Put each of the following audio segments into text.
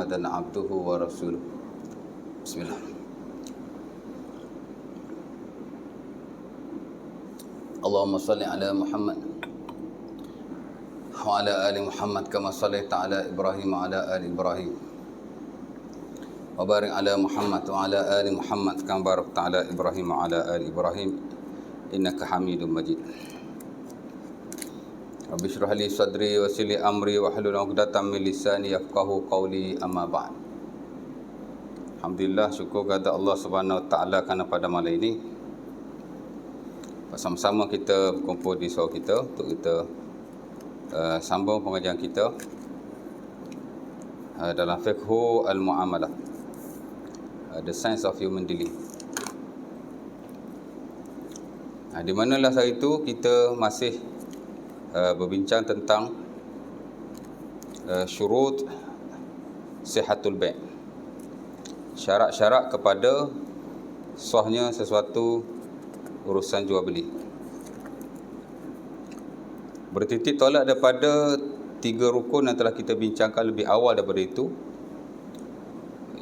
محمدا عبده ورسوله. بسم الله. اللهم صل على محمد وعلى آل محمد كما صليت على إبراهيم وعلى آل إبراهيم وبارك على محمد وعلى آل محمد كما باركت على إبراهيم وعلى آل إبراهيم إنك حميد مجيد. رب اشرح لي صدري ويسر لي أمري واحلل عقدة من lisani yafqahu qawli, amma ba'd. Alhamdulillah, syukur kepada Allah Subhanahu Wa Taala kerana pada malam ini bersama-sama kita berkumpul di surau kita untuk kita sambung pengajian kita dalam fiqhu al-muamalah, the science of human dealing. Di manalah hari itu kita masih berbincang tentang syurut sihatul bai', syarat-syarat kepada sahnya sesuatu urusan jual beli. Bertitik tolak daripada 3 rukun yang telah kita bincangkan lebih awal daripada itu.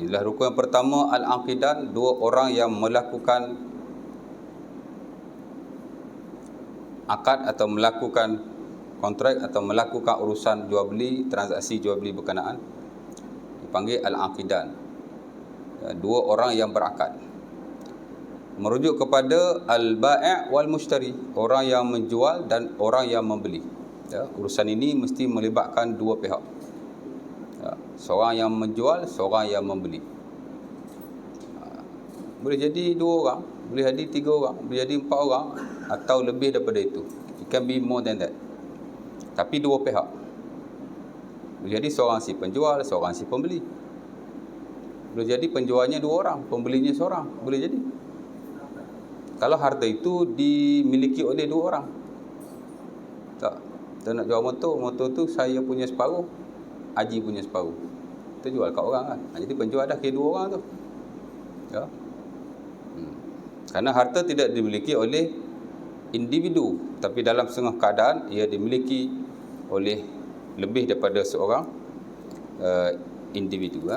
Ialah rukun yang pertama, al-aqidan, 2 orang yang melakukan akad atau melakukan kontrak atau melakukan urusan jual beli, transaksi jual beli berkenaan, dipanggil al-aqidan, 2 orang yang berakad. Merujuk kepada al-bai' wal mushtari, orang yang menjual dan orang yang membeli. Urusan ini mesti melibatkan 2 pihak, seorang yang menjual, seorang yang membeli. Boleh jadi 2 orang, boleh jadi 3 orang, boleh jadi 4 orang atau lebih daripada itu. It can be more than that. Tapi 2 pihak. Boleh jadi seorang si penjual, seorang si pembeli. Boleh jadi penjualnya 2 orang, pembelinya seorang. Boleh jadi. Kalau harta itu dimiliki oleh 2 orang. Tak. Kita nak jual motor tu saya punya separuh, Haji punya separuh. Kita jual kat orang kan. Jadi penjual dah kira 2 orang tu. Ya. Karena harta tidak dimiliki oleh individu, tapi dalam setengah keadaan ia dimiliki oleh lebih daripada seorang individu.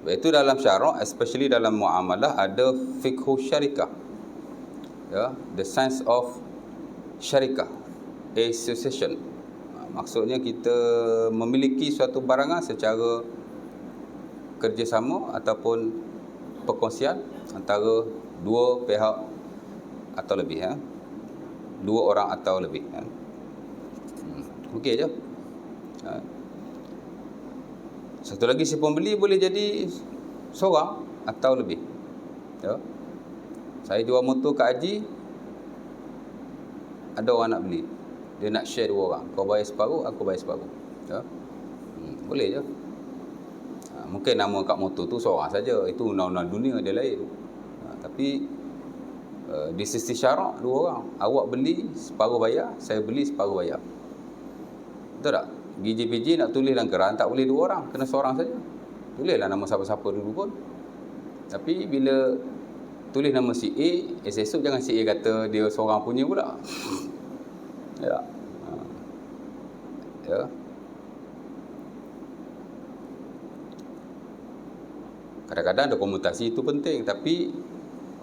Itu dalam syarak, especially dalam muamalah, ada fiqhu syarikah, the science of syarikah, association. Maksudnya kita memiliki suatu barangan secara kerjasama ataupun perkongsian antara 2 pihak atau lebih, 2 orang atau lebih. Okey je. Satu lagi, si pembeli boleh jadi seorang atau lebih. Saya jual motor kat Haji, ada orang nak beli, dia nak share 2 orang, kau bayar separuh, aku bayar separuh. Boleh je. Mungkin nama kat motor tu seorang saja, itu undang-undang dunia dia lain. Tapi di sisi syarak 2 orang. Awak beli separuh bayar, saya beli separuh bayar. Betul tak? GJPJ nak tulis dalam keran tak boleh 2 orang, kena seorang saja. Tulislah nama siapa-siapa dulu pun. Tapi bila tulis nama si A, esok jangan si A kata dia seorang punya pula. Ya. Ya. Kadang-kadang dokumentasi itu penting, tapi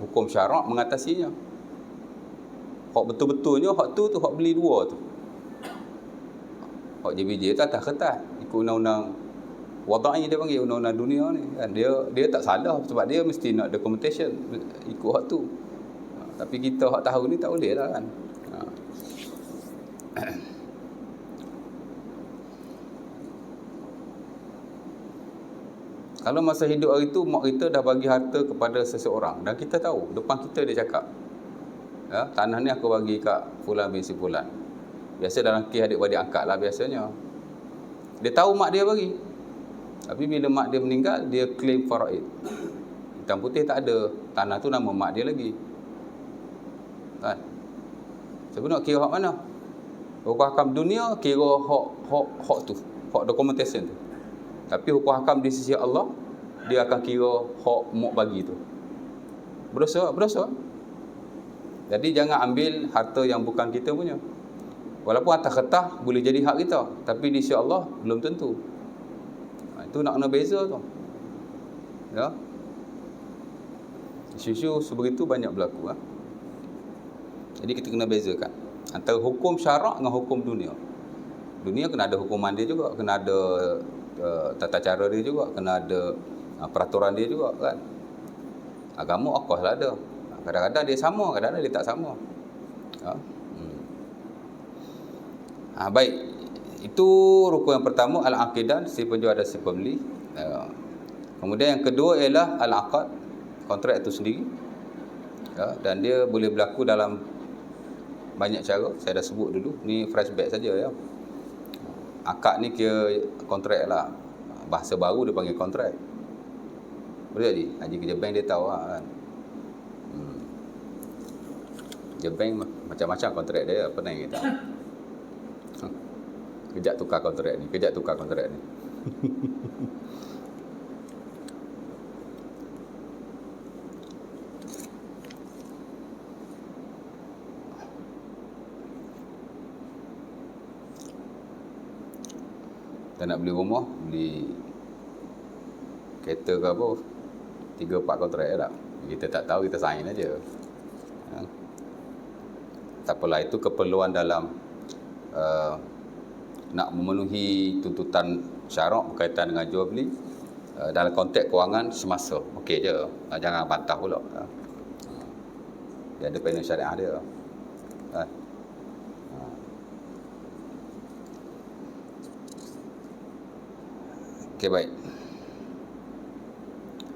hukum syarak mengatasinya. Hak betul-betulnya hak tu hak beli 2 tu. Hak JBJ tu atas kertas, ikut undang-undang wada'i, dia panggil undang-undang dunia ni kan. Dia tak salah sebab dia mesti nak documentation ikut hak tu. Tapi kita hak tahu ni tak boleh lah kan. Kalau masa hidup hari tu mak kita dah bagi harta kepada seseorang dan kita tahu, depan kita dia cakap, tanah ni aku bagi kat fulan bin si fulan. Biasa dalam kes adik-beradik angkat lah biasanya. Dia tahu mak dia bagi. Tapi bila mak dia meninggal, dia claim faraid. Hitam putih tak ada, tanah tu nama mak dia lagi. Kan? Saya nak kira hak mana? Hukum hakam dunia kira hak tu, hak documentation tu. Tapi hukum hakam di sisi Allah, dia akan kira hak mak bagi tu. Berdosa. Jadi jangan ambil harta yang bukan kita punya. Walaupun atas kertas boleh jadi hak kita, tapi di sisi Allah belum tentu. Itu nak kena beza tu. Ya. Isu-isu sebegitu banyak berlaku. Jadi kita kena bezakan antara hukum syarak dengan hukum dunia. Dunia kena ada hukuman dia juga, kena ada tata cara dia juga, kena ada peraturan dia juga kan. Agama of course lah ada. Kadang-kadang dia sama, kadang-kadang dia tak sama. Baik. Itu rukun yang pertama, al-aqidah, si penjual dan si pembeli. Kemudian yang kedua ialah al-aqad, kontrak itu sendiri. Dan dia boleh berlaku dalam banyak cara. Saya dah sebut dulu. Ni flashback saja ya. Akad ni kira kontrak lah. Bahasa baru dia panggil kontrak. Boleh Haji? Haji kerja bank dia tahu lah kan. Kerja bank macam-macam kontrak dia. Apa nak kita? Kejap tukar kontrak ni. Kejap tukar kontrak ni. Kita nak beli rumah, beli kereta ke apa, 3-4 kontrak tak. Kita tak tahu, kita sign aja. Tak apalah, itu keperluan dalam nak memenuhi tuntutan syarak berkaitan dengan jual beli dalam konteks kewangan semasa. Okey je, jangan bantah pula. Dia ada panel syariah dia. Okey, baik.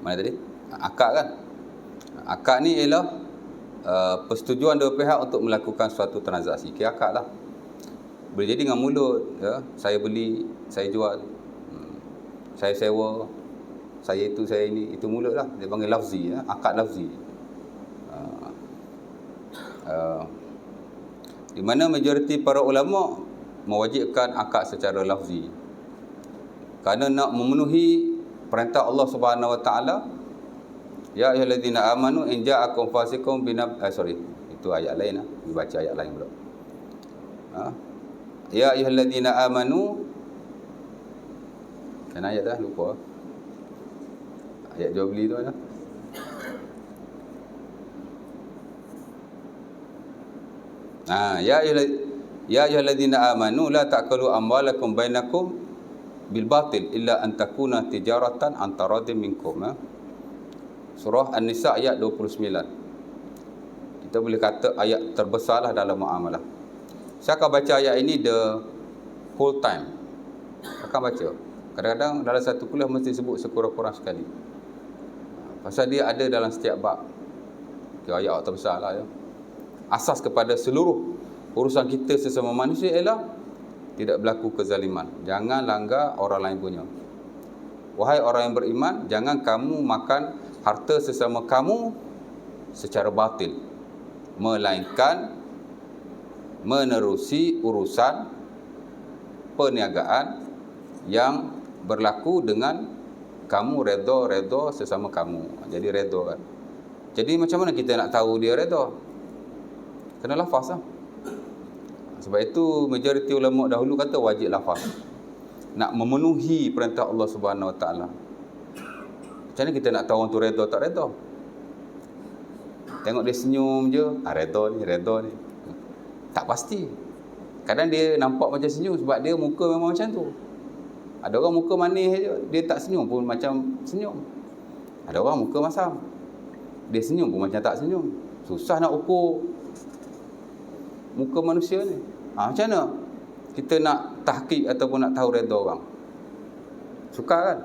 Mana tadi? Akad kan? Akad ni ialah persetujuan dua pihak untuk melakukan suatu transaksi. Kira akad lah. Boleh jadi dengan mulut, ya. Saya beli, saya jual, saya sewa, saya itu, saya ini. Itu mulut lah. Dia panggil lafzi, ya. Akad lafzi. Di mana majoriti para ulama mewajibkan akad secara lafzi. Kerana nak memenuhi perintah Allah Subhanahu Wa Taala, ya ayyuhallazina amanu in ja'akum fasiqun itu ayat lain lah. Dibaca ayat lain pula. Ya ayyuhallazina amanu, kan ayat dah lupa. Ayat jual beli tu ada. Ya ayyuhallazina amanu la ta'kulu amwalakum bainakum bil batil illa an takuna tijaratan antaradim minkum. Surah An-Nisa ayat 29. Kita boleh kata ayat terbesarlah dalam muamalah. Saya akan baca ayat ini the whole time. Akan baca. Kadang-kadang dalam satu kuliah mesti sebut sekurang-kurang sekali. Pasal dia ada dalam setiap bab. Ayat terbesarlah ya. Asas kepada seluruh urusan kita sesama manusia ialah tidak berlaku kezaliman. Jangan langgar orang lain punya. Wahai orang yang beriman, jangan kamu makan harta sesama kamu secara batil, melainkan menerusi urusan perniagaan yang berlaku dengan kamu redha sesama kamu. Jadi redha kan. Jadi macam mana kita nak tahu dia redha? Kena lafaz lah. Sebab itu majoriti ulama dahulu kata wajib lafaz. Nak memenuhi perintah Allah Subhanahu Wa Taala. Macam mana kita nak tahu orang tu redha tak redha? Tengok dia senyum je, redha ni. Tak pasti. Kadang dia nampak macam senyum sebab dia muka memang macam tu. Ada orang muka manis je, dia tak senyum pun macam senyum. Ada orang muka masam, dia senyum pun macam tak senyum. Susah nak ukur muka manusia ni. Macam mana kita nak tahqiq ataupun nak tahu redha orang? Sukar kan?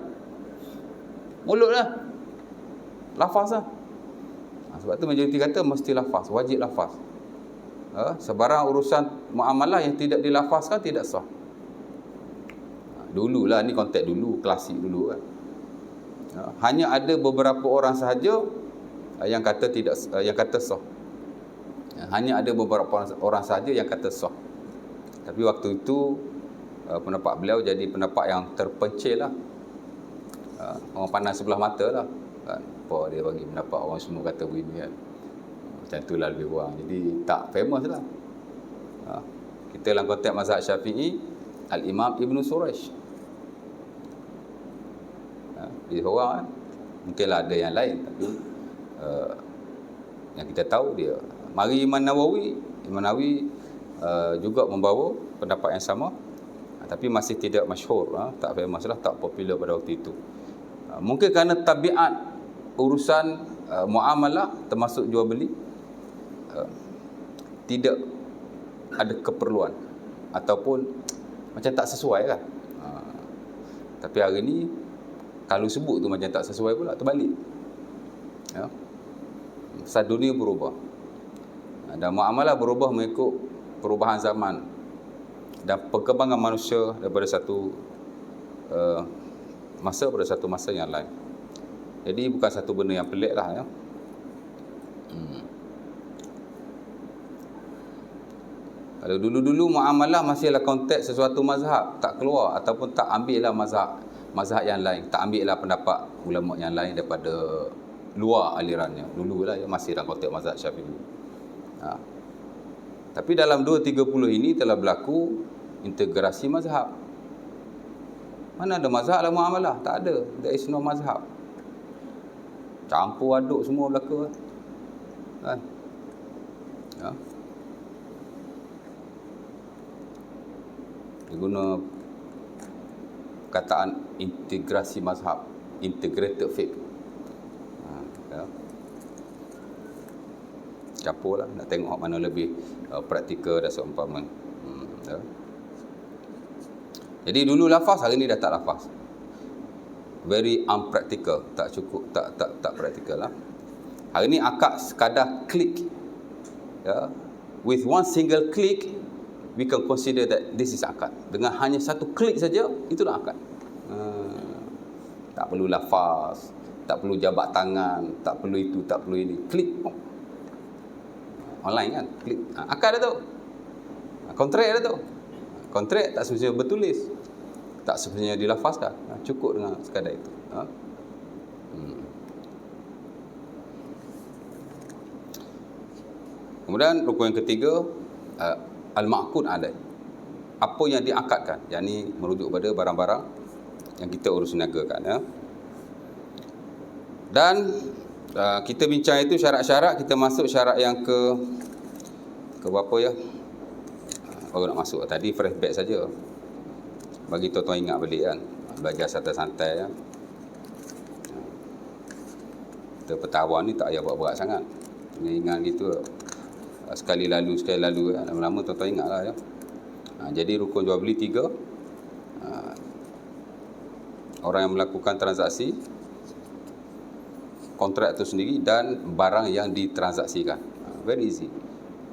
Mulut lah. Lafaz lah. Sebab tu majoriti kata mesti lafaz, wajib lafaz. Sebarang urusan muamalah yang tidak dilafazkan tidak sah. Dululah, ni konteks dulu, klasik dulu kan. Hanya ada beberapa orang sahaja yang kata tidak, yang kata sah. Hanya ada beberapa orang sahaja yang kata sah. Tapi waktu itu pendapat beliau jadi pendapat yang terpencil lah. Orang pandang sebelah mata lah kan. Apa dia bagi pendapat orang semua kata begini kan. Macam itulah lebih kurang. Jadi tak famous lah. Kita dalam konteks mazhab Syafi'i, Al-Imam Ibn Suraish. Dia seorang kan. Mungkinlah ada yang lain, tapi yang kita tahu dia. Mari Imam Nawawi juga membawa pendapat yang sama, tapi masih tidak masyhur, tak famous lah, tak popular pada waktu itu. Mungkin kerana tabiat urusan muamalah termasuk jual beli tidak ada keperluan ataupun macam tak sesuai kan. Tapi hari ni kalau sebut tu macam tak sesuai pula, terbalik. Ya. Pasal dunia berubah. Dan muamalah berubah mengikut perubahan zaman dan perkembangan manusia daripada satu masa pada satu masa yang lain. Jadi bukan satu benda yang pelik lah, ya. Kalau dulu-dulu muamalah masih adalah konteks sesuatu mazhab, tak keluar ataupun tak ambil lah mazhab yang lain, tak ambil lah pendapat ulama yang lain daripada luar alirannya. Dulu lah, ya, masih dalam konteks mazhab Syafi'i. Tapi dalam 230 ini telah berlaku integrasi mazhab. Mana ada mazhab dalam muamalah? Tak ada. There is no mazhab. Campur aduk semua berlaku kan. Ya. Dia guna kataan integrasi mazhab, integrated fiqh. Ya. Campur lah, nak tengok mana lebih praktikal dan seumpama. Ya. Jadi dulu lafaz, hari ni dah tak lafaz. Very unpractical, tak cukup, tak praktikal lah. Hari ni akad sekadar klik. Ya. With one single click, we can consider that this is akad. Dengan hanya satu klik saja, itulah akad. Tak perlu lafaz, tak perlu jabat tangan, tak perlu itu, tak perlu ini. Klik. Online kan, klik. Akad dah tu. Kontrak dah tu. Kontrak tak semestinya bertulis, tak semestinya dilafazkan. Cukup dengan sekadar itu. Kemudian rukun yang ketiga, al-ma'qud alaih. Apa yang diakadkan, yang ni merujuk pada barang-barang yang kita urus niagakan, ya. Dan kita bincang itu syarat-syarat, kita masuk syarat yang ke berapa ya? Baru nak masuk tadi, flashback saja. Bagi tuan-tuan ingat balik kan. Belajar santai-santai, ya. Kita pertahuan ni tak payah buat berat sangat. Ingat gitu. Sekali lalu, ya. Lama-lama tuan-tuan ingat lah, ya. Jadi rukun jual beli 3. Orang yang melakukan transaksi, kontrak itu sendiri, dan barang yang ditransaksikan. Very easy.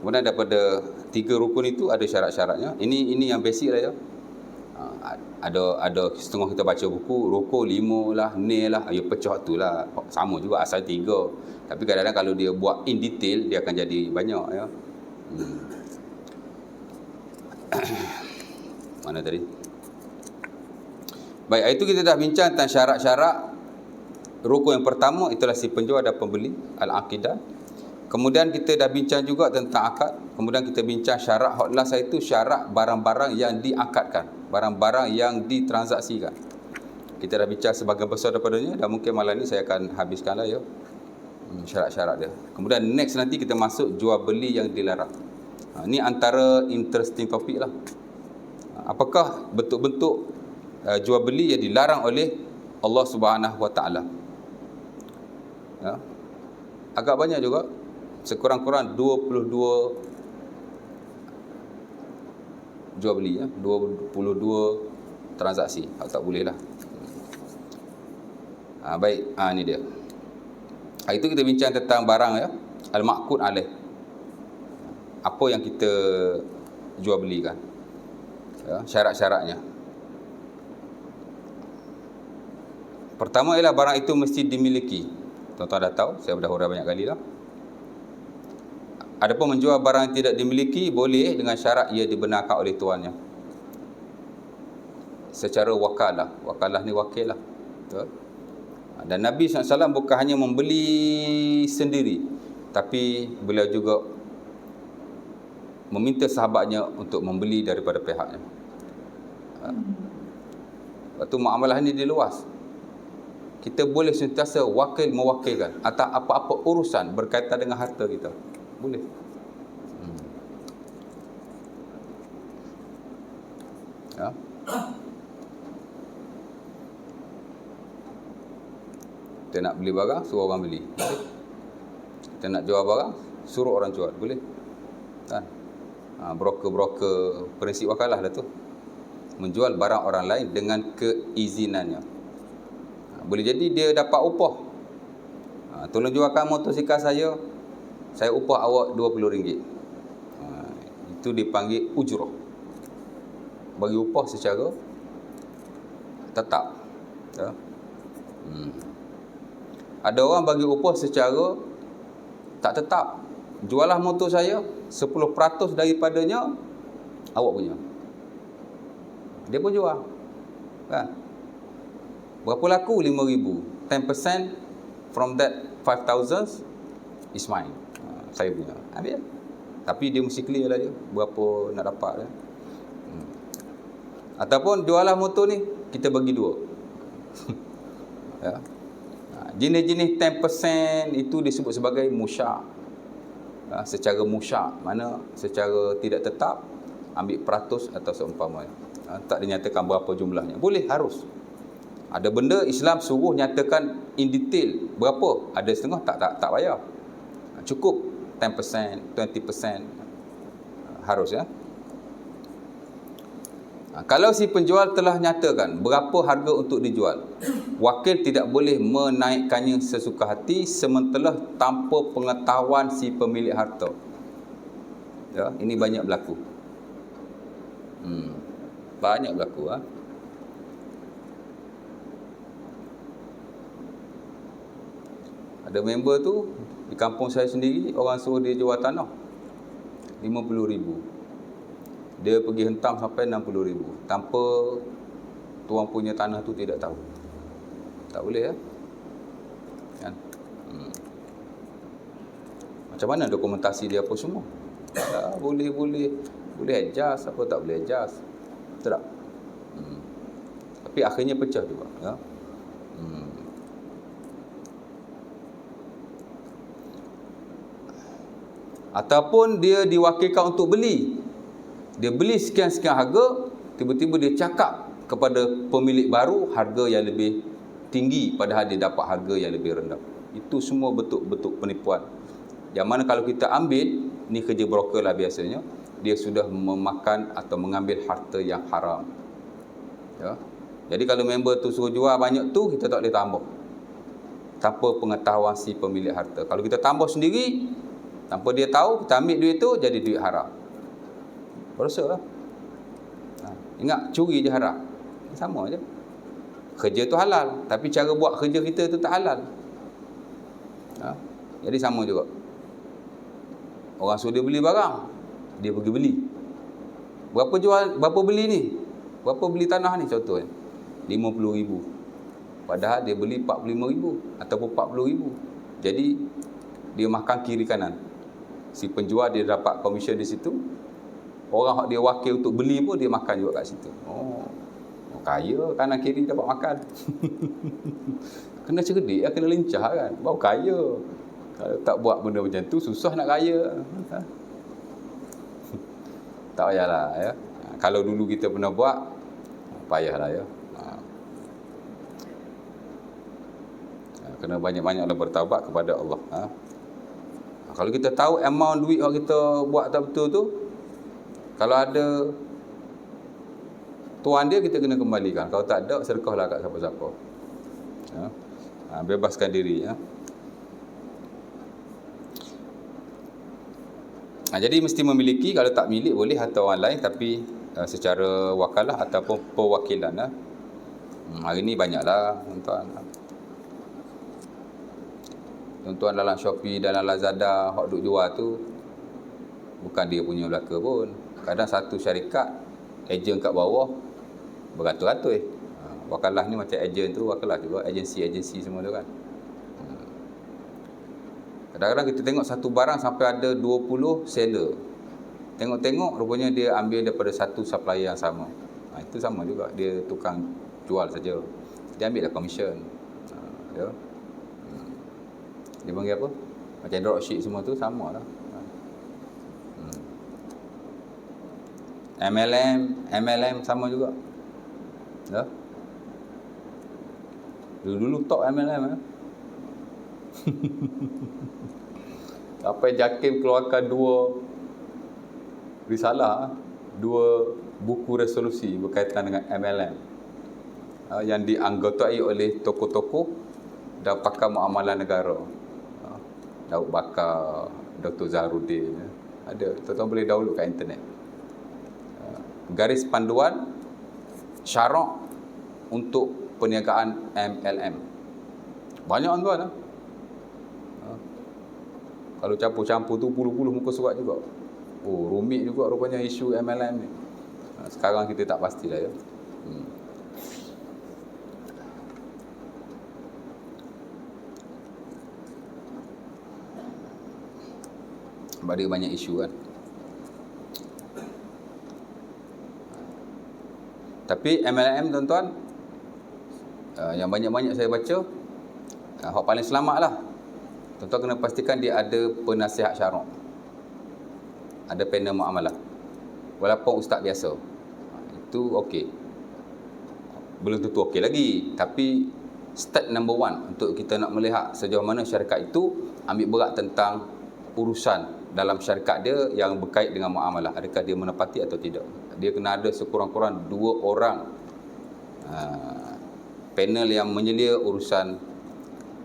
Kemudian daripada 3 rukun itu ada syarat-syaratnya. Ini yang basic lah, ya. Ada setengah kita baca buku, rukun 5 lah, ni lah, ya pecah tu lah. Sama juga, asal 3. Tapi kadang-kadang kalau dia buat in detail, dia akan jadi banyak, ya. Mana tadi? Baik, itu kita dah bincang tentang syarat-syarat. Rukun yang pertama itulah si penjual dan pembeli, al-aqidah. Kemudian kita dah bincang juga tentang akad. Kemudian kita bincang syarat hot last itu syarat barang-barang yang diakadkan, barang-barang yang ditransaksikan. Kita dah bincang sebahagian besar daripadanya, dan mungkin malam ni saya akan habiskanlah, ya, syarat-syarat dia. Kemudian next nanti kita masuk jual beli yang dilarang. Ini antara interesting topik lah. Apakah bentuk-bentuk jual beli yang dilarang oleh Allah Subhanahu Wa Taala? Ya. Agak banyak juga, sekurang-kurang 22 jual beli, ya, 22 transaksi. Tak boleh lah. Baik, ini dia. Itu kita bincang tentang barang, ya, al-ma'qud alaih. Apa yang kita jual belikan, ya, syarat-syaratnya. Pertama ialah barang itu mesti dimiliki. Tuan-tuan dah tahu, saya dah huraikan banyak kali dah. Adapun menjual barang yang tidak dimiliki boleh dengan syarat ia dibenarkan oleh tuannya secara wakalah. Wakalah ni wakil lah. Dan Nabi SAW bukan hanya membeli sendiri, tapi beliau juga meminta sahabatnya untuk membeli daripada pihaknya. Lepas tu muamalah ni dia luas. Kita boleh sentiasa mewakilkan atas apa-apa urusan berkaitan dengan harta kita. Boleh. Ya. Kita nak beli barang, suruh orang beli. Boleh. Kita nak jual barang, suruh orang jual. Boleh. Kan? Broker-broker prinsip wakalah dah tu. Menjual barang orang lain dengan keizinannya. Boleh jadi dia dapat upah. Tolong jualkan motosikal saya upah awak RM20. Itu dipanggil ujrah. Bagi upah secara tetap. Ya. Ada orang bagi upah secara tak tetap. Jualah motor saya, 10% daripadanya awak punya. Dia pun jual. Kan? Berapa laku? RM5,000. 10% from that 5,000 is mine. Saya punya. Ambil. Tapi dia mesti clear lah dia. Berapa nak dapat dia. Ataupun jualah motor ni, kita bagi dua. Ya. Jenis-jenis 10% itu disebut sebagai musyak. Secara musyak, mana secara tidak tetap, ambil peratus atau seumpamanya. Tak dinyatakan berapa jumlahnya. Boleh, harus. Ada benda Islam suruh nyatakan in detail berapa. Ada setengah tak payah. Cukup 10%, 20%. Harus ya. Kalau si penjual telah nyatakan berapa harga untuk dijual, wakil tidak boleh menaikkannya sesuka hati sementara tanpa pengetahuan si pemilik harta. Ya, ini banyak berlaku. Banyak berlaku. Ada member tu di kampung saya sendiri, orang suruh dia jual tanah RM50,000. Dia pergi hentam sampai RM60,000 tanpa tuan punya tanah tu tidak tahu. Tak boleh ya. Kan? Macam mana dokumentasi dia apa semua? Boleh adjust, apa tak boleh adjust. Betul tak? Tapi akhirnya pecah juga ya. Ataupun dia diwakilkan untuk beli. Dia beli sekian-sekian harga, tiba-tiba dia cakap kepada pemilik baru harga yang lebih tinggi padahal dia dapat harga yang lebih rendah. Itu semua betul-betul penipuan. Yang mana kalau kita ambil, ni kerja broker lah biasanya, dia sudah memakan atau mengambil harta yang haram. Ya. Jadi kalau member tu suruh jual banyak tu, kita tak boleh tambah. Tanpa pengetahuan si pemilik harta. Kalau kita tambah sendiri, tanpa dia tahu, kita ambil duit tu, jadi duit haram. Berdosa lah. Ingat, curi je haram. Sama je. Kerja tu halal, tapi cara buat kerja kita tu tak halal. Jadi sama juga. Orang suruh dia beli barang, dia pergi beli. Berapa beli ni? Berapa beli tanah ni contohnya? RM50,000. Padahal dia beli RM45,000 ataupun RM40,000. Jadi dia makan kiri kanan. Si penjual dia dapat komisen di situ. Orang dia wakil untuk beli pun dia makan juga kat situ. Kaya kanan kiri dapat makan. Kena cerdik, kena lincah kan. Baru kaya. Kalau tak buat benda macam tu susah nak kaya. Tak payahlah ya. Kalau dulu kita pernah buat, payahlah ya. Kena banyak-banyaklah bertaubat kepada Allah. Kalau kita tahu amount duit yang kita buat tak betul tu, kalau ada tuan dia, kita kena kembalikan. Kalau tak ada, sedekahlah kat siapa-siapa. Bebaskan diri ya. Jadi mesti memiliki. Kalau tak milik boleh harta orang lain, tapi secara wakalah ataupun perwakilan. Hari ni banyaklah tuan-tuan. Tuan-tuan dalam Shopee, dalam Lazada, hok duk jual tu bukan dia punya belaka pun. Kadang satu syarikat, ejen kat bawah beratus-ratus. Wakalah ni macam ejen tu, wakalah juga, agensi semua tu kan. Kadang-kadang kita tengok satu barang sampai ada 20 seller. Tengok-tengok rupanya dia ambil daripada satu supplier yang sama. Itu sama juga, dia tukang jual saja. Dia ambil dah commission. Ya. Dia panggil apa? Macam dropship semua tu sama lah. MLM sama juga. Ya. Dulu top MLM ya. Sampai JAKIM keluarkan 2 risalah, 2 buku resolusi berkaitan dengan MLM yang dianggotai oleh tokoh-tokoh dan pakar muamalah negara. Daud Bakar, Dr. Zaharuddin. Ada, tuan-tuan boleh download kat internet. Garis panduan syarak untuk perniagaan MLM. Banyak tuan. Kalau campur-campur tu puluh-puluh muka surat juga. Oh, rumit juga rupanya isu MLM ni. Sekarang kita tak pastilah ya. Sebab dia banyak isu kan. Tapi MLM tuan-tuan, yang banyak-banyak saya baca, hak paling selamat lah. Tuan-tuan kena pastikan dia ada penasihat syarak, ada panel muamalah, walaupun ustaz biasa. Itu okey. Belum tentu okey lagi, tapi step number 1 untuk kita nak melihat sejauh mana syarikat itu ambil berat tentang urusan dalam syarikat dia yang berkait dengan muamalah, adakah dia menepati atau tidak. Dia kena ada sekurang-kurang 2 orang panel yang menyelia urusan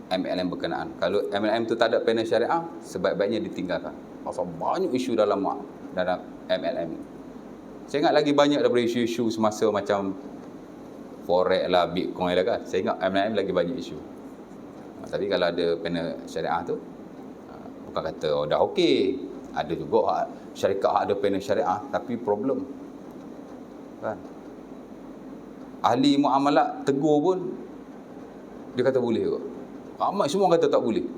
MLM berkenaan. Kalau MLM tu tak ada panel syariah, sebaik-baiknya ditinggalkan. Pasal banyak isu dalam MLM. Saya ingat lagi banyak daripada isu-isu semasa macam forex lah, bitcoin lah kan. Saya ingat MLM lagi banyak isu. Tapi kalau ada panel syariah tu, bukan kata dah okey. Ada juga syarikat ada panel syariah, tapi problem kan. Ahli muamalah tegur pun dia kata boleh juga. Ramai semua kata tak boleh.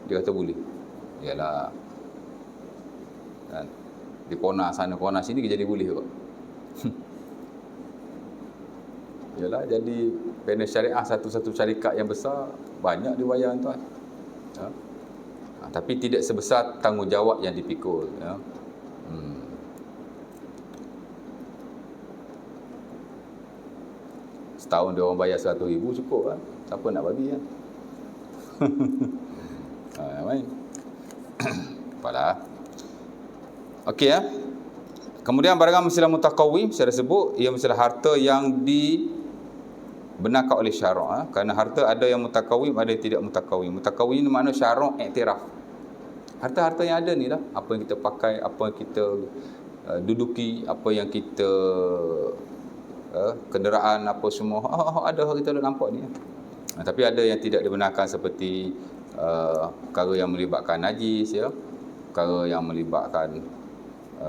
Dia kata boleh. Yalah. Kan. Di kona sana kona sini jadi boleh juga. Yalah, jadi panel syariah satu-satu syarikat yang besar banyak diwayar tuan. Ya. Tapi tidak sebesar tanggungjawab yang dipikul ya. Setahun dia orang bayar 100,000 cukup kan. Siapa nak bagi kan. Main. Apalah. Okey ya. Kemudian barang mestilah mutakawim, saya dah sebut, ia mestilah harta yang dibenarkan oleh syarak. Kerana harta ada yang mutakawim, ada yang tidak mutakawim. Mutakawim ni makna syarak iktiraf. Harta-harta yang ada ni lah, apa yang kita pakai, apa yang kita duduki, apa yang kita kenderaan, apa semua, ada kita dah nampak ni. Tapi ada yang tidak dibenarkan seperti perkara yang melibatkan najis ya, perkara yang melibatkan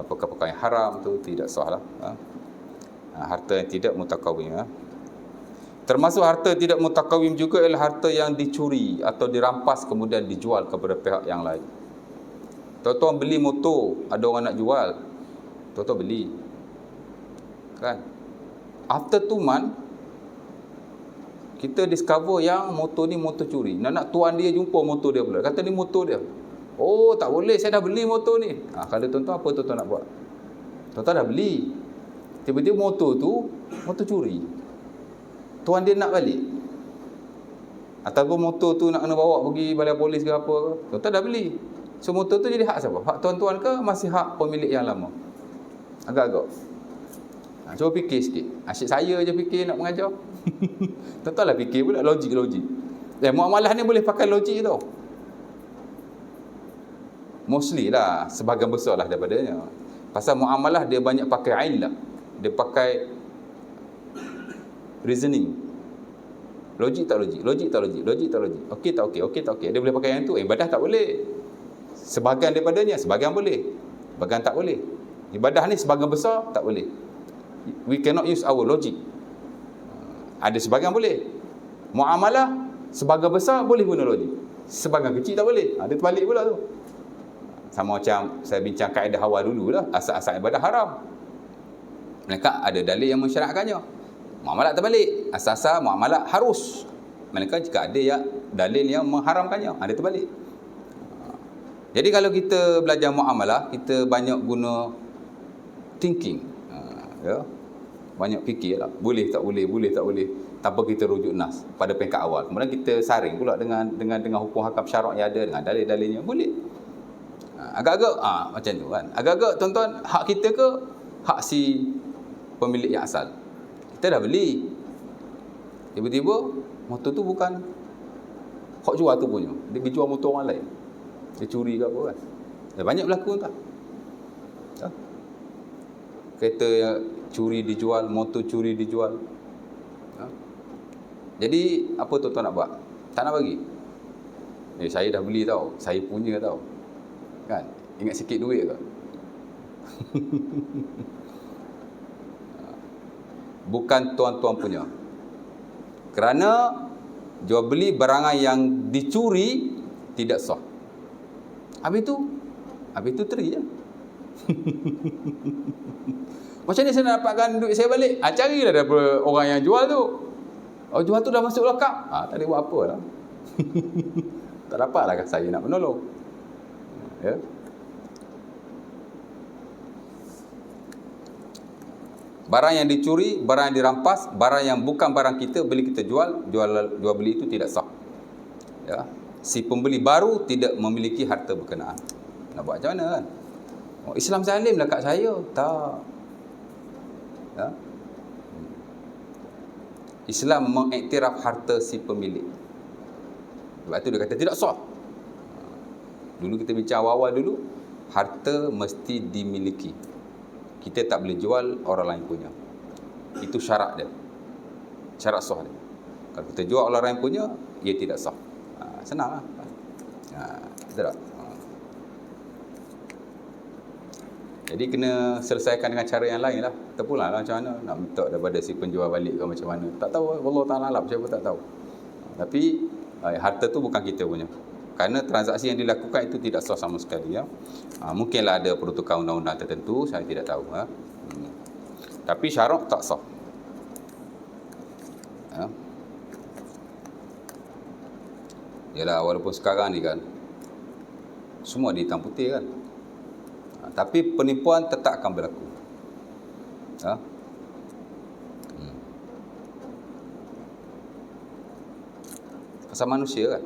perkara-perkara yang haram tu tidak sah lah. Harta yang tidak mutakawim ya. Termasuk harta tidak mutakawim juga ialah harta yang dicuri atau dirampas kemudian dijual kepada pihak yang lain. Tuan-tuan beli motor, ada orang nak jual, tuan-tuan beli kan. After 2 month kita discover yang motor ni motor curi. Nak tuan dia jumpa motor dia pula, kata ni motor dia. Oh, tak boleh, saya dah beli motor ni. Kalau tuan-tuan, apa tuan-tuan nak buat? Tuan-tuan dah beli, tiba-tiba motor tu motor curi, tuan dia nak balik, ataupun motor tu nak kena bawa pergi balai polis ke apa ke, tuan-tuan dah beli. So motor tu jadi hak siapa? Hak tuan-tuan ke masih hak pemilik yang lama? Agak-agak. Cuba fikir sikit. Asyik saya je fikir nak mengajar. Tuan-tuan lah fikir pula logik-logik. Muamalah ni boleh pakai logik tau. Mostly lah, sebahagian besar lah daripadanya. Pasal muamalah dia banyak pakai illah. Dia pakai reasoning. Logik tak logik? Logik tak logik? Logik tak logik? Okey tak okey? Okey tak okey? Dia boleh pakai yang tu. Ibadah tak boleh. Sebahagian daripadanya, sebahagian boleh. Sebahagian tak boleh. Ibadah ni sebahagian besar tak boleh. We cannot use our logic. Ada sebahagian boleh. Muamalah sebahagian besar boleh guna logik. Sebahagian kecil tak boleh. Dia terbalik pula tu. Sama macam saya bincang kaedah awal dululah, asas-asas ibadah haram. Mereka ada dalil yang mensyaratkannya. Muamalat terbalik, asas-asas muamalat harus. Mereka jika ada yang dalil yang mengharamkannya, ada terbalik. Jadi kalau kita belajar muamalah, kita banyak guna thinking. Ya. Banyak fikirlah, boleh tak boleh, tanpa kita rujuk nas pada peringkat awal. Kemudian kita saring pula dengan hukum hakam syarak yang ada, dengan dalil-dalilnya, boleh. Agak-agak macam tu kan. Agak-agak tuan-tuan, hak kita ke hak si pemilik yang asal? Kita dah beli. Tiba-tiba motor tu bukan hak jual tu punya. Dia pergi jual motor orang lain. Dia curi ke apa kan. Banyak berlaku tak? Kereta yang curi dijual, motor curi dijual. Jadi apa tuan-tuan nak buat? Tak nak bagi. Saya dah beli tau, saya punya tau. Kan? Ingat sikit duit ke? Bukan tuan-tuan punya. Kerana jual beli barangan yang dicuri tidak sah. Habis tu teri je. Macam ni saya nak dapatkan duit saya balik? Carilah daripada orang yang jual tu. Jual tu dah masuk lokap. Tak boleh buat apa lah. Tak dapatlah kan saya nak menolong. Ya. Barang yang dicuri, barang yang dirampas, barang yang bukan barang kita, beli kita jual beli itu tidak sah. Ya. Si pembeli baru tidak memiliki harta berkenaan. Nak buat macam mana kan? Islam zalim lah kat saya. Tak. Ya. Islam mengiktiraf harta si pemilik. Sebab itu dia kata tidak sah. Dulu kita bincang awal dulu, harta mesti dimiliki. Kita tak boleh jual orang lain punya. Itu syarat dia. Syarat sah dia. Kalau kita jual orang lain punya, ia tidak sah. Senang lah. Betul tak? Jadi kena selesaikan dengan cara yang lain lah. Terpulang lah macam mana. Nak minta daripada si penjual balik ke macam mana. Tak tahu. Allah Ta'ala lah. Siapa tak tahu. Tapi harta tu bukan kita punya. Kerana transaksi yang dilakukan itu tidak sah sama sekali. Ya. Mungkinlah ada peruntukan undang-undang tertentu. Saya tidak tahu. Tapi syarak tak sah. Yalah, walaupun sekarang ni kan semua di hitam putih kan. Tapi penipuan tetap akan berlaku. Pasal manusia kan.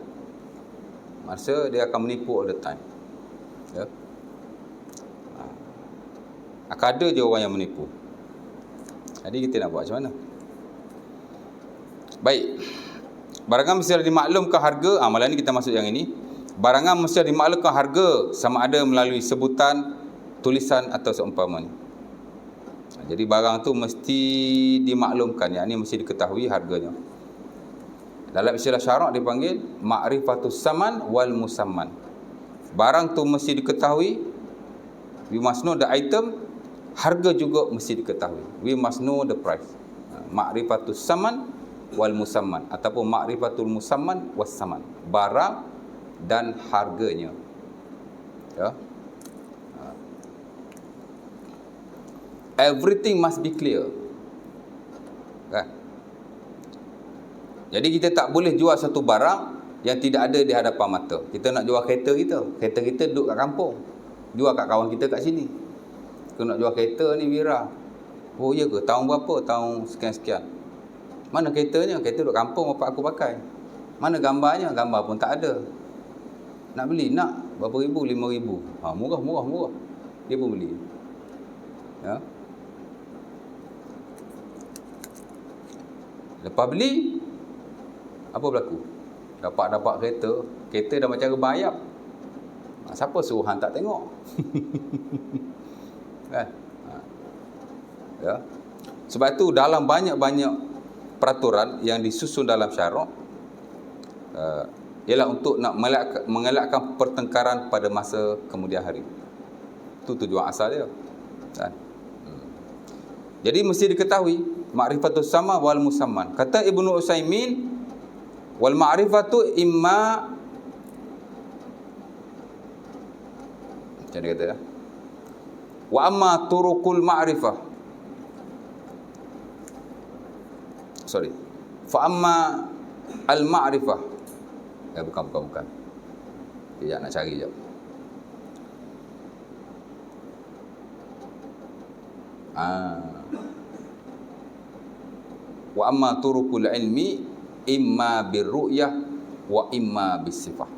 Manusia dia akan menipu all the time. Ya. Akan ada je orang yang menipu. Jadi kita nak buat macam mana? Baik. Barangan mesti dimaklumkan harga. Malam ni kita masuk yang ini. Barangan mesti dimaklumkan harga sama ada melalui sebutan, tulisan atau seumpamanya. Jadi barang tu mesti dimaklumkan. Yang ni mesti diketahui harganya. Dalam istilah syarak dipanggil ma'rifatus saman wal musamman. Barang tu mesti diketahui. We must know the item. Harga juga mesti diketahui. We must know the price. Ma'rifatus saman wal musamman ataupun ma'rifatul musamman was saman. Barang dan harganya. Ya. Everything must be clear. Kan? Jadi kita tak boleh jual satu barang yang tidak ada di hadapan mata. Kita nak jual kereta kita. Kereta kita duduk kat kampung. Jual kat kawan kita kat sini. Kita nak jual kereta ni Wira. Oh ya ke? Tahun berapa? Tahun sekian-sekian. Mana keretanya? Kereta duduk kampung bapak aku pakai. Mana gambarnya? Gambar pun tak ada. Nak beli? Nak. Berapa ribu? 5,000. Murah. Dia pun beli. Ya. Lepas beli, apa berlaku? Dapat kereta dah macam rebah ayam. Siapa suruh hang tak tengok? Kan? Ya. Sebab itu dalam banyak-banyak peraturan yang disusun dalam syarak ialah untuk nak mengelakkan pertengkaran pada masa kemudian hari. Itu tujuan asal dia. Kan? Jadi mesti diketahui ma'rifatus sama wal musamman. Kata Ibnu Utsaimin, wal ma'rifatu imma Macam dia kata. Wa amma turuqul ma'rifah. Fa amma al-ma'rifah. Bukan. Sekejap nak cari sekejap. Wa amma turuqul ilmi imma birru'yah wa imma bisifah.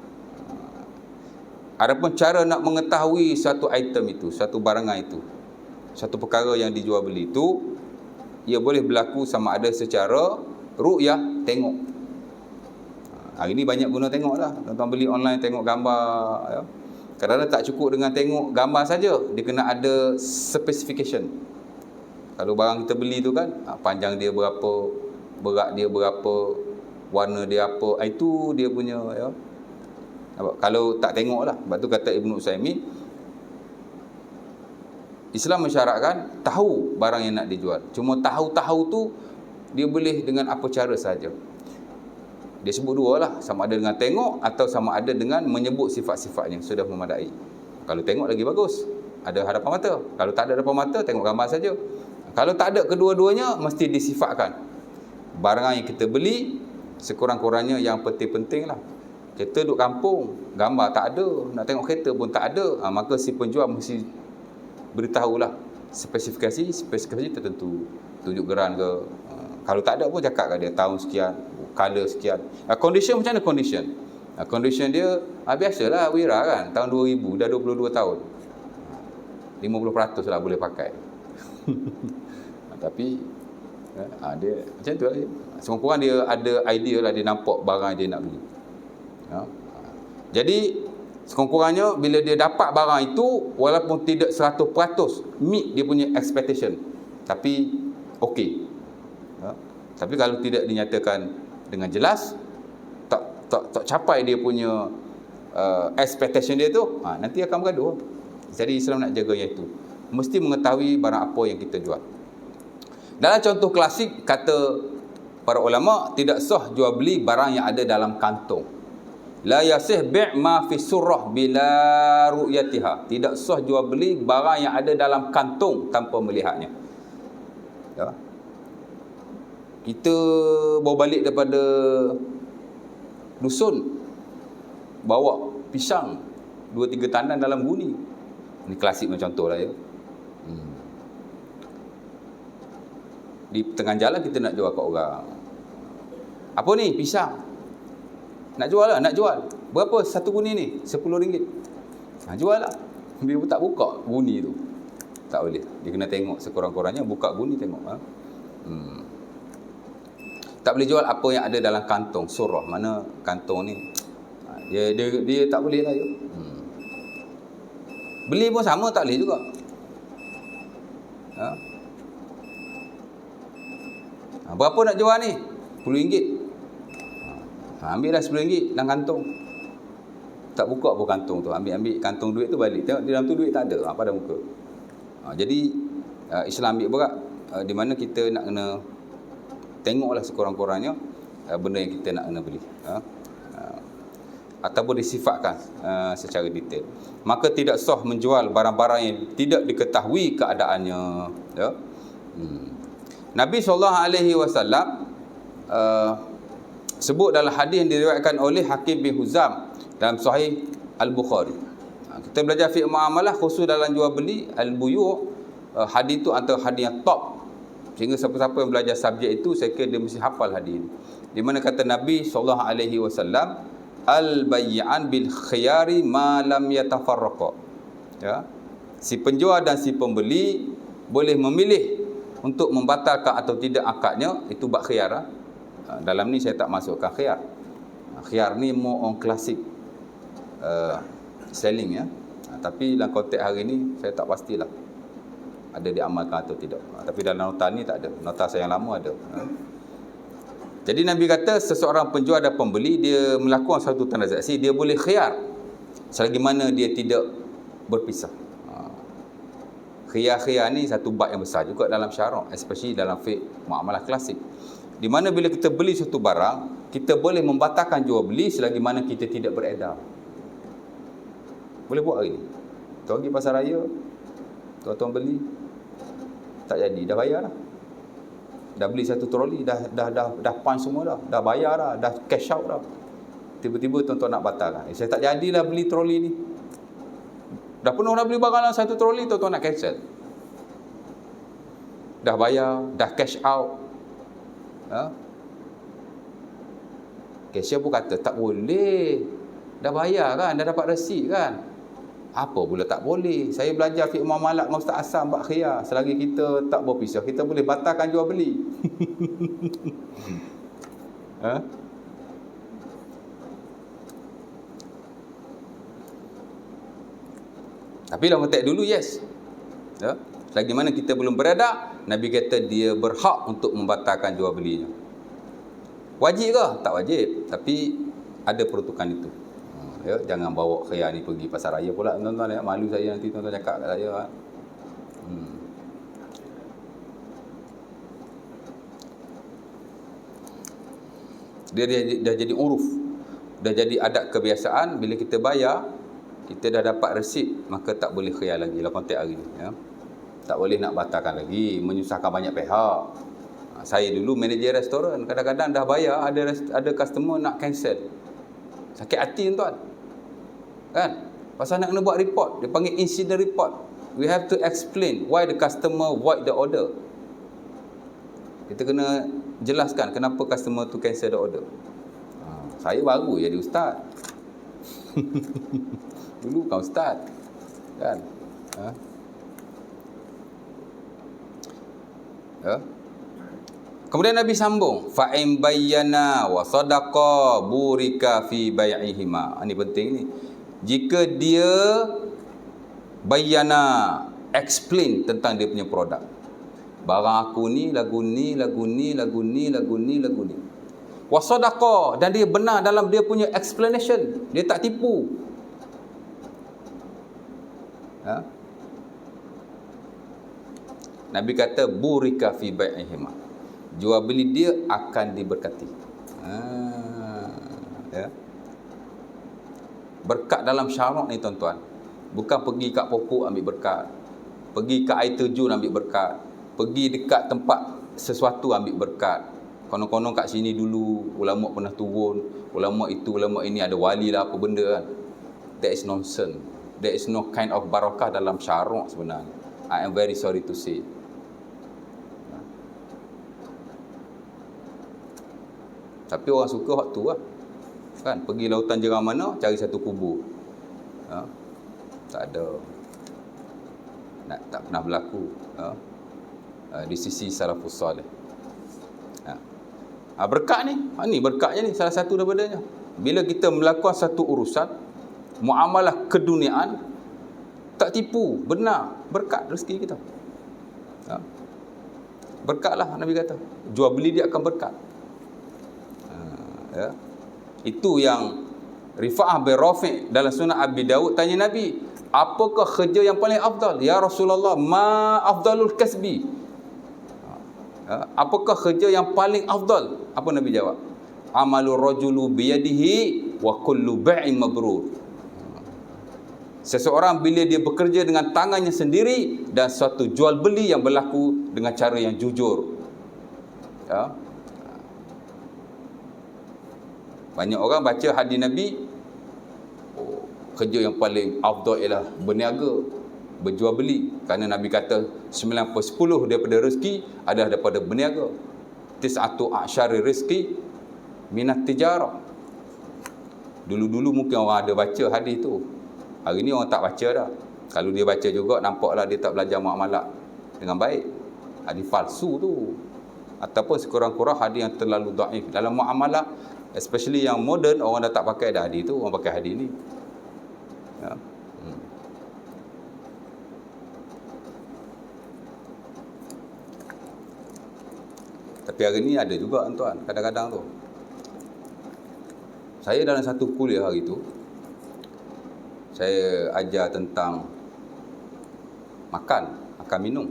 Adapun cara nak mengetahui satu item itu, satu barangan itu, satu perkara yang dijual beli itu, ia boleh berlaku sama ada secara ru'yah, tengok. Hari ni banyak guna tengok lah. Tuan-tuan beli online tengok gambar, ya. Kadang-kadang tak cukup dengan tengok gambar saja, dia kena ada specification. Kalau barang kita beli tu kan, panjang dia berapa, berat dia berapa, warna dia apa, itu dia punya, ya. Kalau tak tengok lah. Sebab tu kata Ibnu Utsaimin, Islam mensyaratkan tahu barang yang nak dijual. Cuma tahu-tahu tu dia boleh dengan apa cara saja. Dia sebut dua lah, sama ada dengan tengok atau sama ada dengan menyebut sifat-sifatnya, sudah memadai. Kalau tengok lagi bagus, ada hadapan mata. Kalau tak ada hadapan mata, tengok gambar saja. Kalau tak ada kedua-duanya, mesti disifatkan. Barang yang kita beli, sekurang-kurangnya yang penting-penting lah. Kita duduk kampung, gambar tak ada, nak tengok kereta pun tak ada, maka si penjual mesti beritahulah spesifikasi tertentu, 7 geran ke. Kalau tak ada pun cakap kat dia tahun sekian, color sekian. Condition macam mana condition? Condition dia biasalah Wira kan, tahun 2000, dah 22 tahun. 50% lah boleh pakai. Tapi dia macam tu lah. Sekurang-kurang dia ada idea lah, dia nampak barang dia nak beli. Jadi sekurang-kurangnya bila dia dapat barang itu, walaupun tidak 100% meet dia punya expectation, tapi okey. Tapi kalau tidak dinyatakan dengan jelas, tak capai dia punya expectation dia tu, nanti akan bergaduh. Jadi Islam nak jaga yang itu. Mesti mengetahui barang apa yang kita jual. Dalam contoh klasik, kata para ulama, tidak sah jual beli barang yang ada dalam kantung. La yasih bi' ma fi surrah bila ru'yatiha. Tidak sah jual beli barang yang ada dalam kantung tanpa melihatnya. Ya. Kita bawa balik daripada dusun, bawa pisang 2-3 tandan dalam guni. Ini klasik macam contoh lah, ya. Di tengah jalan kita nak jual kat orang. Apa ni? Pisang. Nak jual lah, nak jual. Berapa satu guni ni? RM10. Jual lah. Dia pun tak buka guni tu. Tak boleh. Dia kena tengok sekurang-kurangnya, buka guni tengok. Tak boleh jual apa yang ada dalam kantong. Surah. Mana kantong ni? Dia tak boleh lah. Beli pun sama tak boleh juga. Berapa nak jual ni? RM10. Ambil dah RM10 dalam kantong. Tak buka pun kantong tu. Ambil kantong duit tu balik. Tengok dalam tu duit tak ada. Pada muka. Jadi Islam ambil berat. Di mana kita nak kena tengoklah sekurang-kurangnya benda yang kita nak kena beli. Ataupun disifatkan secara detail. Maka tidak sah menjual barang-barang yang tidak diketahui keadaannya. Ya? Nabi SAW sebut dalam hadis yang diriwayatkan oleh Hakim bin Huzam dalam Sahih Al-Bukhari. Kita belajar fiqh muamalah khusus dalam jual beli al-buyu'. Hadis itu antara hadis yang top. Sehingga siapa-siapa yang belajar subjek itu, saya kira dia mesti hafal hadis ini. Di mana kata Nabi SAW, al-bay'an bil khiyari ma lam yatafarraqa. Ya. Si penjual dan si pembeli boleh memilih untuk membatalkan atau tidak akadnya, itu bab khiyar. Dalam ni saya tak masukkan khiyar. Khiyar ni more on classic selling, ya. Tapi dalam konteks hari ni saya tak pastilah ada diamalkan atau tidak. Tapi dalam nota ni tak ada. Nota saya yang lama ada. Jadi Nabi kata seseorang penjual dan pembeli, dia melakukan satu transaksi, dia boleh khiyar selagi mana dia tidak berpisah. Khiyar-khiyar ni satu bab yang besar juga dalam syarak, especially dalam fiqh muamalah klasik. Di mana bila kita beli satu barang, kita boleh membatalkan jual beli selagi mana kita tidak beredar. Boleh buat hari ni. Tuan pergi pasar raya, tuan beli, tak jadi, dah bayar dah. Dah beli satu troli, dah punch semua dah bayar dah cash out dah. Tiba-tiba tuan-tuan nak batalkan. Saya tak jadilah beli troli ni. Dah penuh dah beli barang dalam satu troli, tuan-tuan nak cancel. Dah bayar, dah cash out. Cashier pun kata tak boleh. Dah bayar kan, dah dapat resit kan. Apa pula tak boleh? Saya belajar fiqh muamalat dengan Ustaz Asam bab khiyar. Selagi kita tak berpisah, kita boleh batalkan jual beli. Tapi dalam konteks dulu, yes. Selagi mana kita belum beradab, Nabi kata dia berhak untuk membatalkan jual belinya. Wajib ke? Tak wajib. Tapi ada peruntukan itu. Jangan bawa khiyar ni pergi pasar raya pula, tuan-tuan. Malu saya nanti tuan-tuan cakap kat saya. Dia dah jadi uruf. Dah jadi adat kebiasaan. Bila kita bayar, kita dah dapat resit, maka tak boleh khiyar lagi dalam konteks hari ni. Tak boleh nak batalkan lagi, menyusahkan banyak pihak. Saya dulu manager restoran, kadang-kadang dah bayar, ada customer nak cancel. Sakit hati tuan. Kan? Pasal nak kena buat report, dia panggil incident report. We have to explain why the customer void the order. Kita kena jelaskan kenapa customer tu cancel the order. Saya baru jadi ustaz. Dulu kau ustaz. Kan? Kemudian Nabi sambung, fa in bayyana wa sadaqa burika fi bai'ihima. Ini penting ni. Jika dia bayyana, explain tentang dia punya produk. Barang aku ni, lagu ni. Wa sadaqa, dan dia benar dalam dia punya explanation. Dia tak tipu. Nabi kata burika fi bai'ihima. Jual beli dia akan diberkati. Berkat dalam syarak ni tuan-tuan. Bukan pergi kat pokok ambil berkat. Pergi kat air terjun ambil berkat. Pergi dekat tempat sesuatu ambil berkat. Konon-konon kat sini dulu ulama pernah turun. Ulama itu, ulama ini, ada wali lah apa benda kan. That is nonsense. There is no kind of barakah dalam syarak sebenarnya. I am very sorry to say. Tapi orang suka hak tu lah. Kan? Pergi lautan jerang mana, cari satu kubur. Tak ada. Tak pernah berlaku. Di sisi salafus salih. Berkat ni, ni berkatnya ni, salah satu daripadanya. Bila kita melakukan satu urusan, muamalah keduniaan, tak tipu, benar, berkat rezeki kita. Berkatlah Nabi kata. Jual beli dia akan berkat. Itu yang Rifa'ah bin Rafi' dalam Sunan Abi Dawud tanya Nabi, apakah kerja yang paling afdal? Ya Rasulullah, ma afdalul kasbi? Apakah kerja yang paling afdal? Apa Nabi jawab? Amalur rajulu biyadihi wa kullu bai'in mabrur. Seseorang bila dia bekerja dengan tangannya sendiri dan suatu jual beli yang berlaku dengan cara yang jujur. Banyak orang baca hadis Nabi, kerja yang paling afdal ialah berniaga, berjual beli. Kerana Nabi kata 9/10 daripada rezeki adalah daripada berniaga. Tis'atu a'syari rizki minat tijarah. Dulu-dulu mungkin orang ada baca hadis tu. Hari ni orang tak baca dah. Kalau dia baca juga, nampaklah dia tak belajar muamalat dengan baik. Hadis palsu tu. Ataupun sekurang-kurang hadis yang terlalu dhaif. Dalam muamalat, especially yang moden, orang dah tak pakai dah hadis tu, orang pakai hadis ni. Tapi hari ni ada juga tuan, kadang-kadang tu. Saya dalam satu kuliah hari tu, saya ajar tentang makan minum.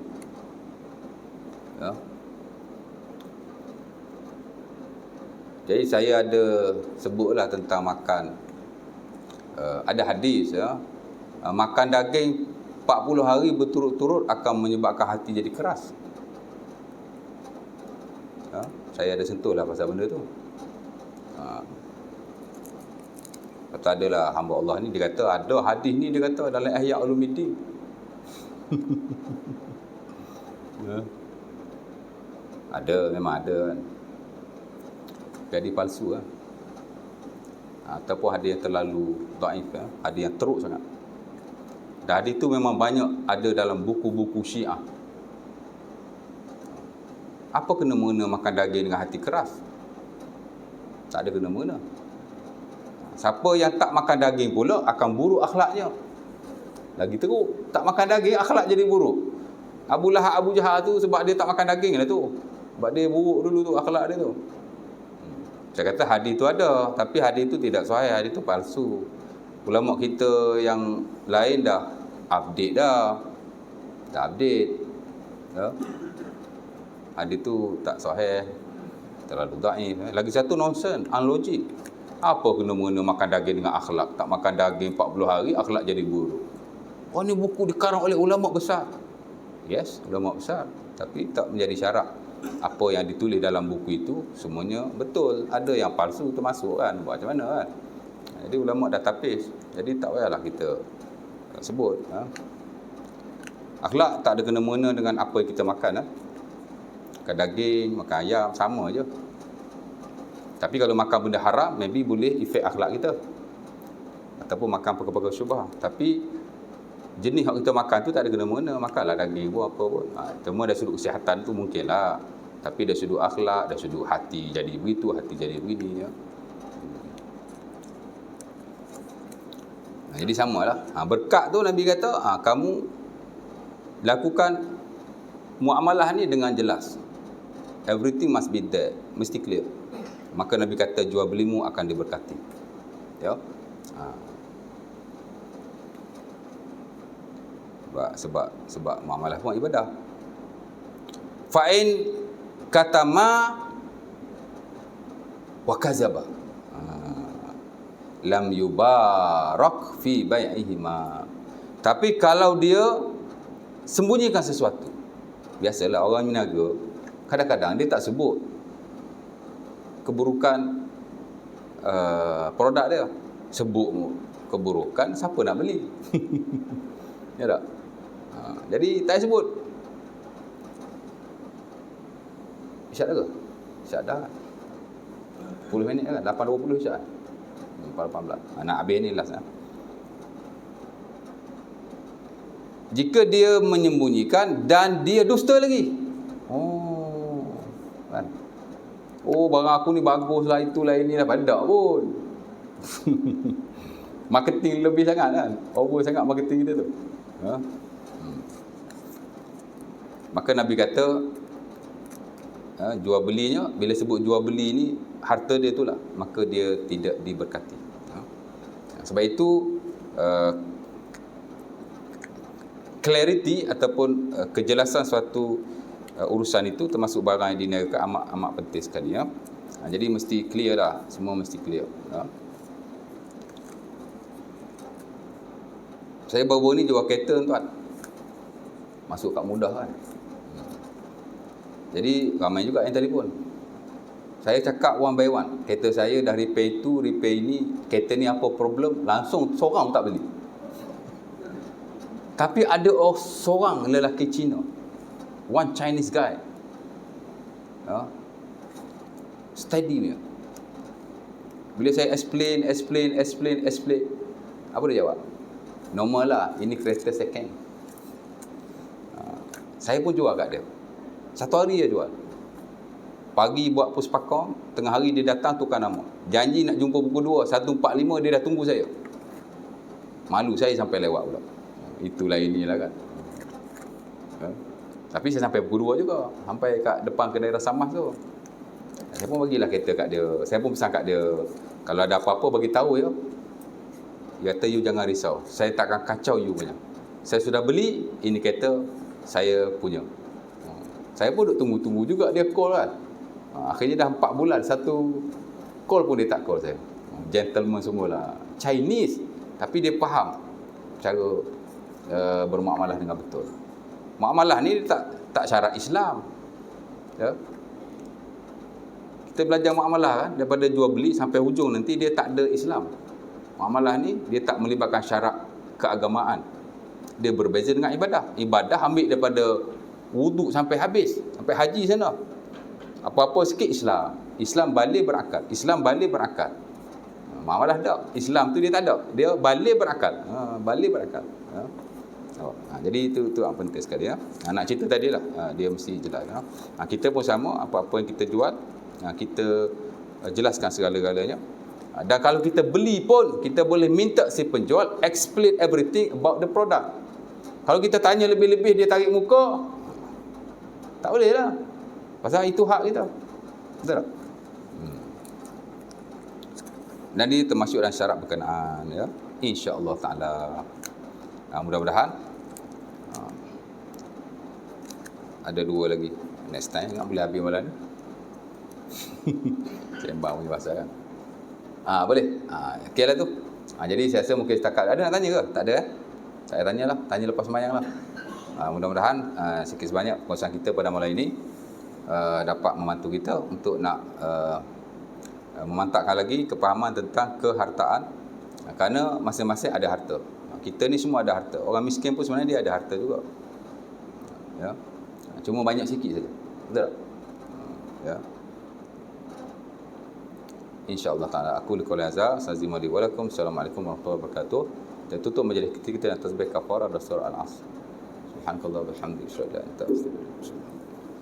Jadi saya ada sebutlah tentang makan. Ada hadis Makan daging 40 hari berturut-turut akan menyebabkan hati jadi keras. Saya ada sentuh lah pasal benda tu. Kata adalah hamba Allah ni, dia kata ada hadis ni, dia kata dalam Ihya Ulumuddin. Ada, memang ada kan. Jadi palsu lah. Ataupun hadis yang terlalu dhaif, hadis yang teruk sangat. Dan hadis tu memang banyak ada dalam buku-buku Syiah. Apa kena-mengena makan daging dengan hati keras? Tak ada kena-mengena. Siapa yang tak makan daging pula akan buruk akhlaknya. Lagi teruk, tak makan daging akhlak jadi buruk. Abu Lahab, Abu Jahal tu sebab dia tak makan daging lah tu. Sebab dia buruk dulu tu akhlak dia tu. Saya kata hadis tu ada, tapi hadis tu tidak sahih, hadis tu palsu. Ulama kita yang lain dah update dah. Dah update. Hadis tu tak sahih, terlalu dhaif. Lagi satu nonsense, unlogik. Apa kena-mengena makan daging dengan akhlak? Tak makan daging 40 hari, akhlak jadi buruk. Oh, ni buku dikarang oleh ulama besar. Yes, ulama besar. Tapi tak menjadi syarat. Apa yang ditulis dalam buku itu semuanya betul. Ada yang palsu termasuk kan. Buat macam mana kan? Jadi ulama dah tapis. Jadi tak payahlah kita sebut. Akhlak tak ada kena-mengena dengan apa yang kita makan. Makan daging, makan ayam, sama je. Tapi kalau makan benda haram, maybe boleh efek akhlak kita. Ataupun makan perkara-perkara syubhah. Tapi jenis yang kita makan tu tak ada kena-mengena. Makanlah daging pun apa pun. Cuma dari sudut kesihatan tu mungkin lah. Tapi dari sudut akhlak, dari sudut hati jadi begitu, hati jadi begini. Jadi samalah. Berkat tu Nabi kata, kamu lakukan muamalah ni dengan jelas. Everything must be there. Mesti clear. Maka Nabi kata jual belimu akan diberkati. Ya. Sebab muamalah pun ibadah. Fa'in katama wa kazaba. Lam yubarak fi bai'ihima. Tapi kalau dia sembunyikan sesuatu. Biasalah orang meniaga, kadang-kadang dia tak sebut keburukan produk dia. Sebut keburukan, siapa nak beli? Ya tak? Jadi tak sebut. Isyak dah ke? Isyak dah. 10 minit kan? 8.20 isyak. 4.18. Nak habis ni last. Jika dia menyembunyikan dan dia dusta lagi. Kan? Barang aku ni bagus lah, itulah inilah. Padak pun. Marketing lebih sangat kan? Over sangat marketing kita tu. Maka Nabi kata jual belinya, bila sebut jual beli ni harta dia itulah, maka dia tidak diberkati. Sebab itu clarity ataupun kejelasan suatu urusan itu termasuk barang yang diniagakan amat penting sekali. Jadi mesti clear lah, semua mesti clear. Saya baru ni jual kereta tuan. Masuk kat mudah kan. Jadi ramai juga yang telefon. Saya cakap one by one. Kereta saya dah repair itu, repair ini. Kereta ni apa problem? Langsung seorang tak beli. Tapi ada seorang lelaki Cina. One Chinese guy. Steady dia. Bila saya explain. Apa dia jawab? Normal lah. Ini kereta second. Saya pun jual kat dia. 1 hari dia jual. Pagi buat puspakom, tengah hari dia datang tukar nama. Janji nak jumpa pukul 2, 1.45 dia dah tunggu saya. Malu saya sampai lewat pula. Itulah inilah kan. Tapi saya sampai pukul 2 juga. Sampai kat depan kedai Rasa Mas tu. Saya pun bagilah kereta kat dia. Saya pun pesan kat dia, kalau ada apa-apa bagi tahu ya. Dia kata, you jangan risau. Saya takkan kacau you punya. Saya sudah beli, ini kereta saya punya. Saya pun duk tunggu-tunggu juga dia call kan. Akhirnya dah 4 bulan, satu call pun dia tak call saya. Gentleman semualah. Chinese. Tapi dia faham. cara bermuamalah dengan betul. Muamalah ni tak syarat Islam. Ya. Kita belajar muamalah kan, daripada jual beli sampai hujung nanti dia tak ada Islam. Muamalah ni dia tak melibatkan syarat keagamaan. Dia berbeza dengan ibadah. Ibadah ambil daripada wuduk sampai habis, sampai haji sana. Apa-apa sikit Islam. Islam balik berakal. Islam balik berakal. Muamalah tak. Islam tu dia tak ada. Dia balik berakal. Balik berakal. Jadi itu yang penting sekali ya. Nak cerita tadi lah, dia mesti jelas ya. Kita pun sama, apa-apa yang kita jual, kita jelaskan segala-galanya. Dan kalau kita beli pun, kita boleh minta si penjual explain everything about the product. Kalau kita tanya lebih-lebih, dia tarik muka, tak boleh lah. Pasal itu hak kita. Betul tak? Dan dia termasuk dalam syarat berkenaan ya. InsyaAllah ta'ala. Mudah-mudahan ada 2 lagi. Next time nak boleh habis malam ni. Sembang punya pasal kan. Boleh. Okey lah tu. Jadi saya rasa mungkin setakat. Ada nak tanya ke? Tak ada eh? Saya tanyalah. Tanya lepas sembahyang lah. Mudah-mudahan sikit sebanyak perkongsian kita pada malam ini dapat membantu kita untuk nak memantapkan lagi kepahaman tentang kehartaan. Kerana masing-masing ada harta. Kita ni semua ada harta. Orang miskin pun sebenarnya dia ada harta juga. Ya. Cuma banyak sikit saja. Betul tak? Ya. InsyaAllah ta'ala. Aku liqauli hadza. Assalamualaikum warahmatullahi wabarakatuh. Dan tutup majlis kita dengan tasbih kafarah dan surah Al-Asr. Subhanakallah wa bihamdika asyhadu an la ilaha illa anta astaghfiruka wa atubu ilaik.